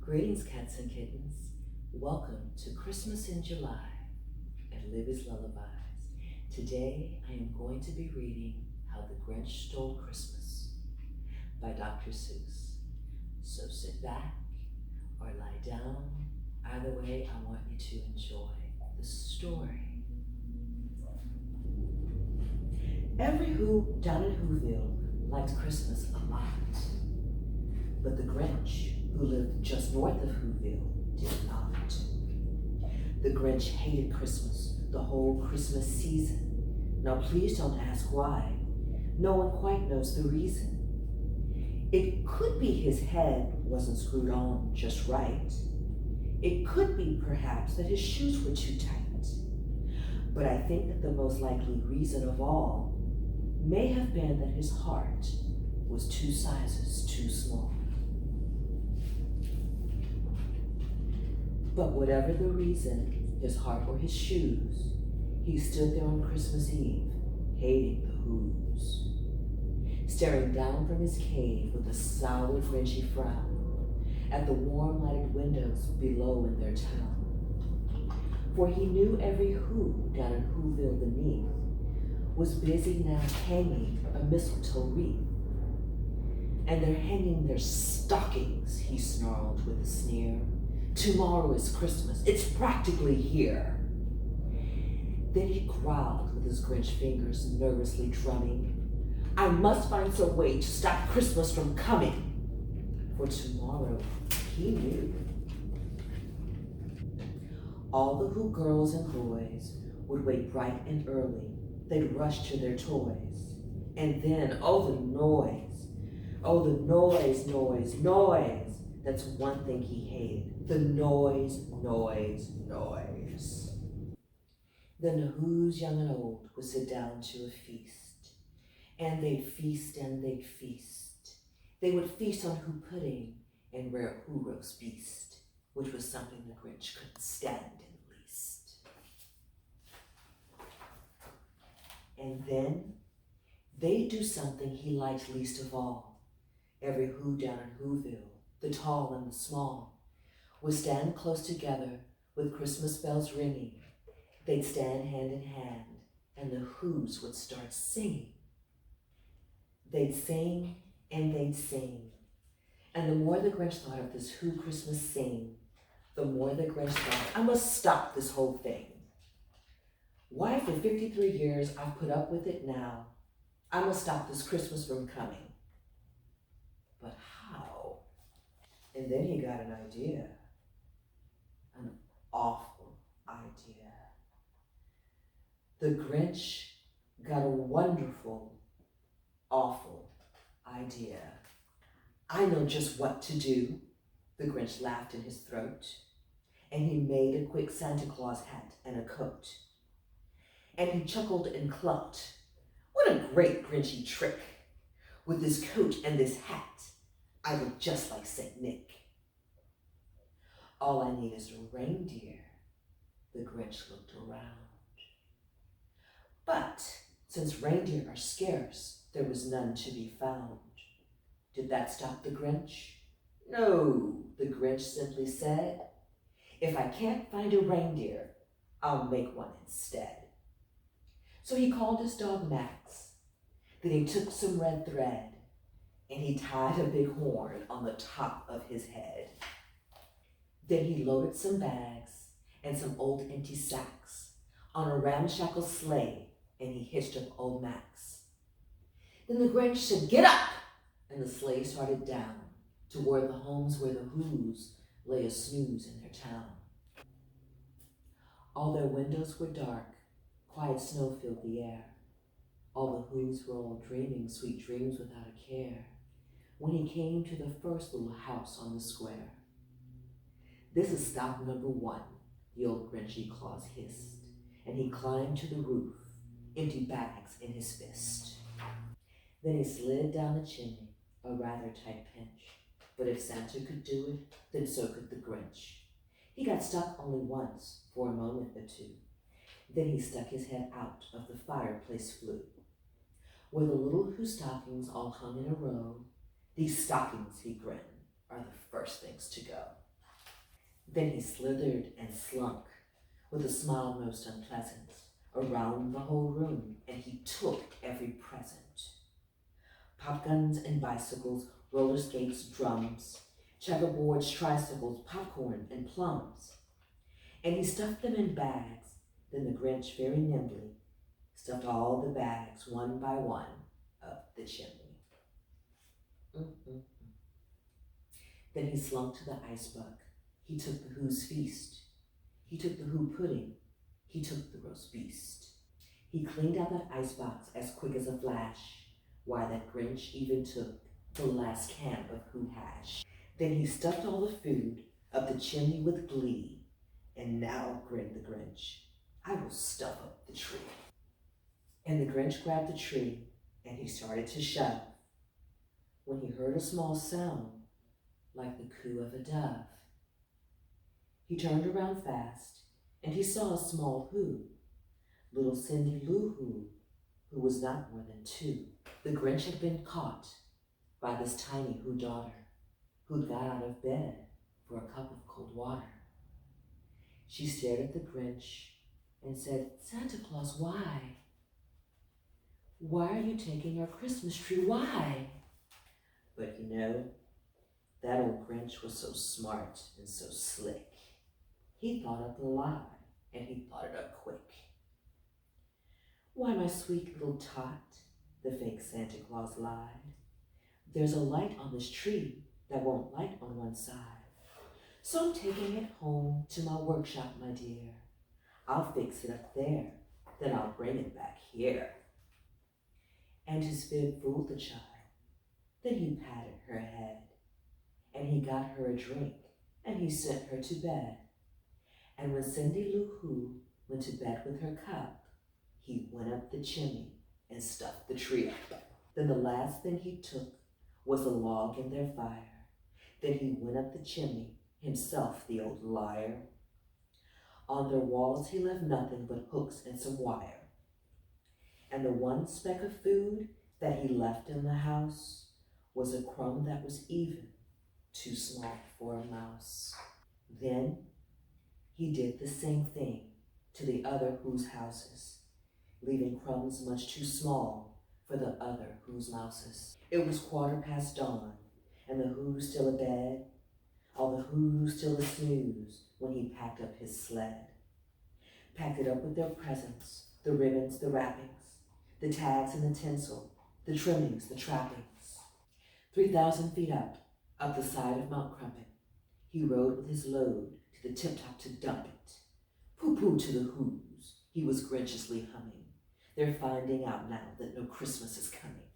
Greetings, cats and kittens. Welcome to Christmas in July and Libby's Lullabies. Today I am going to be reading How the Grinch Stole Christmas by Dr. Suess. So sit back or lie down. Either way, I want you to enjoy the story. Every Who down in Whoville liked Christmas a lot. But the Grinch, who lived just north of Whoville, did not. The Grinch hated Christmas, the whole Christmas season. Now please don't ask why. No one quite knows the reason. It could be his head wasn't screwed on just right. It could be perhaps that his shoes were too tight. But I think that the most likely reason of all may have been that his heart was 2 sizes too small. But whatever the reason, his heart or his shoes, he stood there on Christmas Eve, hating the Whos, staring down from his cave with a sour, Grinchy frown at the warm lighted windows below in their town. For he knew every Who down in Whoville beneath was busy now hanging a mistletoe wreath. And they're hanging their stockings, he snarled with a sneer. Tomorrow is Christmas, it's practically here. Then he growled with his Grinch fingers nervously drumming. I must find some way to stop Christmas from coming. For tomorrow, he knew. All the Who girls and boys would wake bright and early. They'd rush to their toys. And then, oh, the noise. Oh, the noise, noise, noise. That's one thing he hated. The noise, noise, noise. Then the Whos, young and old, would sit down to a feast. And they'd feast and they'd feast. They would feast on Who pudding and rare Who roast beast, which was something the Grinch couldn't stand in least. And then they'd do something he liked least of all. Every Who down in Whoville, the tall and the small, would stand close together with Christmas bells ringing. They'd stand hand in hand, and the Whos would start singing. They'd sing and they'd sing. And the more the Grinch thought of this Who Christmas sing, the more the Grinch thought, I must stop this whole thing. Why, for 53 years I've put up with it now, I must stop this Christmas from coming. But how? And then he got an idea. An awful idea. The Grinch got a wonderful, awful idea. I know just what to do. The Grinch laughed in his throat, and he made a quick Santa Claus hat and a coat. And he chuckled and clucked. What a great Grinchy trick! With this coat and this hat, I look just like Saint Nick. All I need is a reindeer. The Grinch looked around. But since reindeer are scarce, there was none to be found. Did that stop the Grinch? No, the Grinch simply said, if I can't find a reindeer, I'll make one instead. So he called his dog Max. Then he took some red thread and he tied a big horn on the top of his head. Then he loaded some bags and some old empty sacks on a ramshackle sleigh, and he hitched up old Max. Then the Grinch said, get up! And the sleigh started down toward the homes where the Whos lay a snooze in their town. All their windows were dark, quiet snow filled the air. All the Whos were all dreaming sweet dreams without a care when he came to the first little house on the square. This is stop number 1, the old Grinchy Claus hissed, and he climbed to the roof, empty bags in his fist. Then he slid down the chimney, a rather tight pinch, but if Santa could do it, then so could the Grinch. He got stuck only once, for a moment or two. Then he stuck his head out of the fireplace flue, where the little Who stockings all hung in a row. These stockings, he grinned, are the first things to go. Then he slithered and slunk, with a smile most unpleasant, around the whole room, and he took every present. Pop guns and bicycles, roller skates, drums, checkerboards, tricycles, popcorn, and plums. And he stuffed them in bags. Then the Grinch very nimbly stuffed all the bags, one by one, up the chimney. Mm-mm. Then he slunk to the ice buck. He took the Who's feast. He took the Who pudding. He took the roast beast. He cleaned out that icebox as quick as a flash. Why, that Grinch even took the last can of Who hash. Then he stuffed all the food up the chimney with glee. And now, grinned the Grinch, I will stuff up the tree. And the Grinch grabbed the tree, and he started to shove, when he heard a small sound like the coo of a dove. He turned around fast, and he saw a small Who, little Cindy Lou who was not more than 2. The Grinch had been caught by this tiny Who daughter, who'd got out of bed for a cup of cold water. She stared at the Grinch and said, Santa Claus, why? Why are you taking our Christmas tree? Why? But you know, that old Grinch was so smart and so slick. He thought up a lie, and he thought it up quick. Why, my sweet little tot, the fake Santa Claus lied. There's a light on this tree that won't light on one side. So I'm taking it home to my workshop, my dear. I'll fix it up there, then I'll bring it back here. And his fib fooled the child. Then he patted her head, and he got her a drink, and he sent her to bed. And when Cindy Lou Who went to bed with her cup, he went up the chimney and stuffed the tree up. Then the last thing he took was a log in their fire. Then he went up the chimney, himself the old liar. On their walls he left nothing but hooks and some wire. And the one speck of food that he left in the house was a crumb that was even too small for a mouse. Then he did the same thing to the other Who's houses, leaving crumbs much too small for the other Who's mouses. It was 1/4 dawn, and the Who's still abed, all the Who's still a snooze when he packed up his sled. Packed it up with their presents, the ribbons, the wrappings, the tags and the tinsel, the trimmings, the trappings. 3,000 feet up the side of Mount Crumpet, he rode with his load to the tip-top to dump it. Pooh-pooh to the Who's, he was Grinchiously humming. They're finding out now that no Christmas is coming.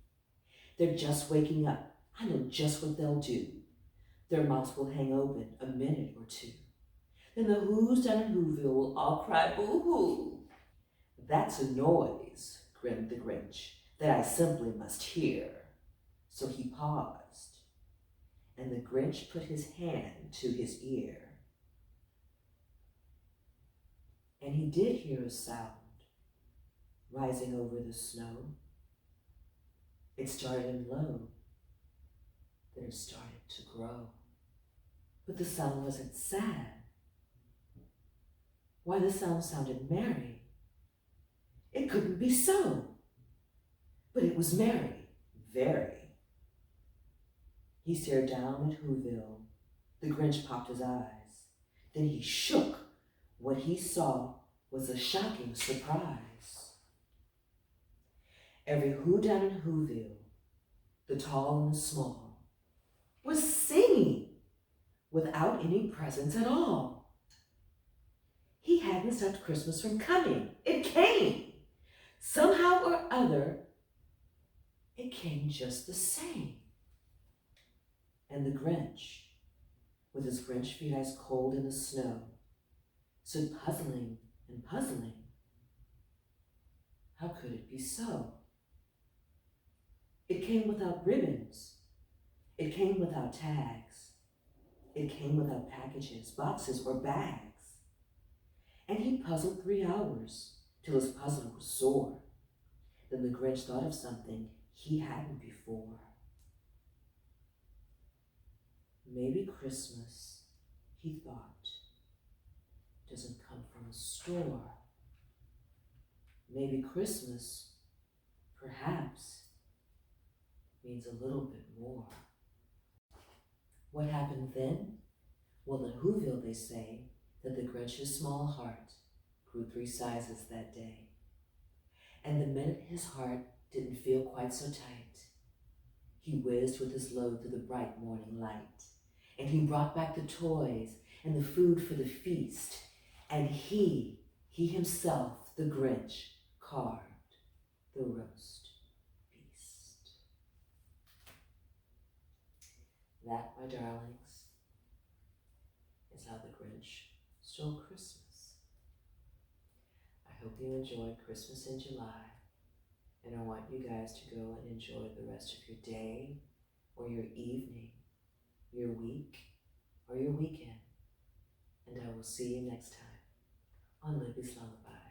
They're just waking up, I know just what they'll do. Their mouths will hang open a minute or 2. Then the Who's down in Whoville will all cry boo-hoo. That's a noise, grinned the Grinch, that I simply must hear. So he paused, and the Grinch put his hand to his ear. And he did hear a sound rising over the snow. It started in low, then it started to grow. But the sound wasn't sad. Why, the sound sounded merry. It couldn't be so. But it was merry, very. He stared down at Whoville. The Grinch popped his eyes. Then he shook. What he saw was a shocking surprise. Every Who down in Whoville, the tall and the small, was singing without any presents at all. He hadn't stopped Christmas from coming. It came. Somehow or other, it came just the same. And the Grinch, with his Grinch feet ice cold in the snow, stood puzzling and puzzling. How could it be so? It came without ribbons. It came without tags. It came without packages, boxes, or bags. And he puzzled 3 hours till his puzzle was sore. Then the Grinch thought of something he hadn't before. Maybe Christmas, he thought, doesn't come from a store. Maybe Christmas, perhaps, means a little bit more. What happened then? Well, in Whoville they say that the Grinch's small heart grew 3 sizes that day. And the minute his heart didn't feel quite so tight, he whizzed with his load through the bright morning light. And he brought back the toys and the food for the feast. And he himself, the Grinch, carved the roast beast. That, my darlings, is how the Grinch stole Christmas. I hope you enjoyed Christmas in July, and I want you guys to go and enjoy the rest of your day, or your evening, your week, or your weekend. And I will see you next time on Libby's Lullaby.